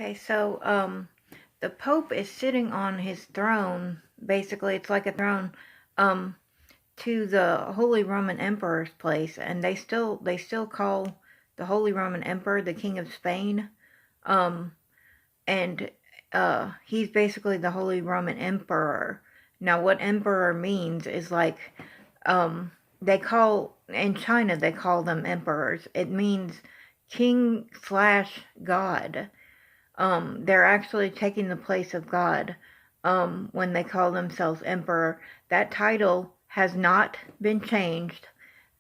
Okay, so the Pope is sitting on his throne. Basically, it's like a throne um to the Holy Roman Emperor's place, and they still call the Holy Roman Emperor the King of Spain. Um and he's basically the Holy Roman Emperor. Now, what emperor means is like they call in China they call them emperors. It means king slash god. They're actually taking the place of God when they call themselves emperor. That title has not been changed.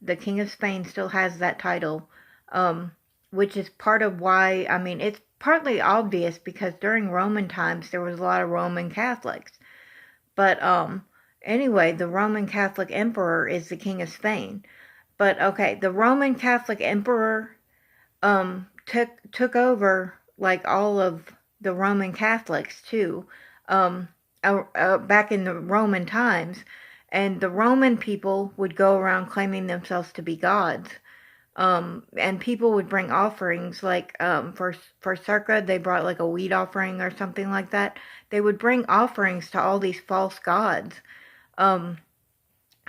The King of Spain still has that title, um, which is part of why, I mean, it's partly obvious because during Roman times there was a lot of Roman Catholics. But anyway, the Roman Catholic emperor is the King of Spain. But okay, the Roman Catholic emperor took over like all of the Roman Catholics too, back in the Roman times, and the Roman people would go around claiming themselves to be gods. And people would bring offerings like for Circa they brought like a wheat offering or something like that. They would bring offerings to all these false gods. Um,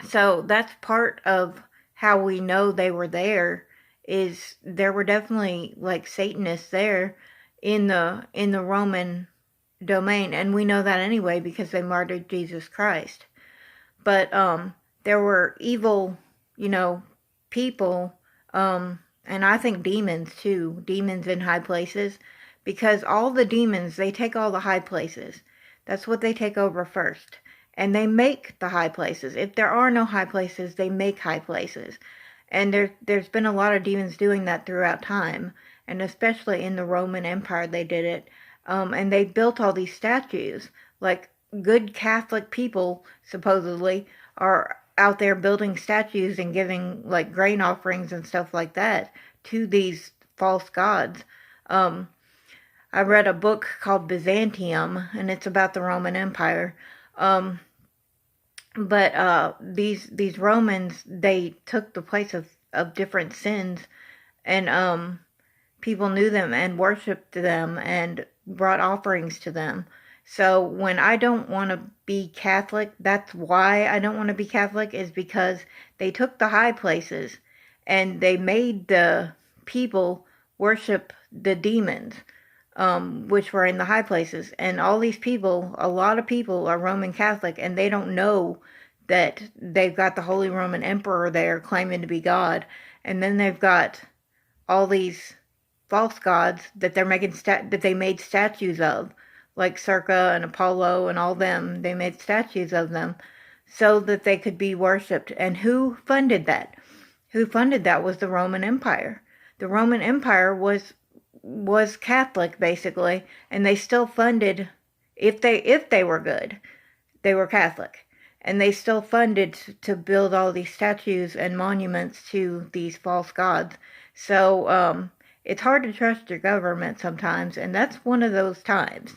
so that's part of how we know they were there, is there were definitely like Satanists there in the Roman domain, and we know that anyway because they martyred Jesus Christ. But there were evil, you know, people, and I think demons too, demons in high places, because all the demons, they take all the high places. That's what they take over first. And they make the high places. If there are no high places, they make high places. And there's been a lot of demons doing that throughout time, and especially in the Roman Empire they did it. And they built all these statues. Like, good Catholic people, supposedly, are out there building statues and giving, like, grain offerings and stuff like that to these false gods. Um, I read a book called Byzantium, and it's about the Roman Empire. Um, but these Romans, they took the place of different sins, and people knew them and worshipped them and brought offerings to them. So when I don't want to be Catholic, that's why I don't want to be Catholic, is because they took the high places and they made the people worship the demons, which were in the high places. And all these people, a lot of people are Roman Catholic, and they don't know that they've got the Holy Roman Emperor there claiming to be God. And then they've got all these false gods that they made statues of, like Circa and Apollo and all them. They made statues of them so that they could be worshipped. And who funded that? Who funded that was the Roman Empire. The Roman Empire was Catholic basically, and they still funded, if they were good, they were Catholic. And they still funded to build all these statues and monuments to these false gods. So it's hard to trust your government sometimes, and that's one of those times.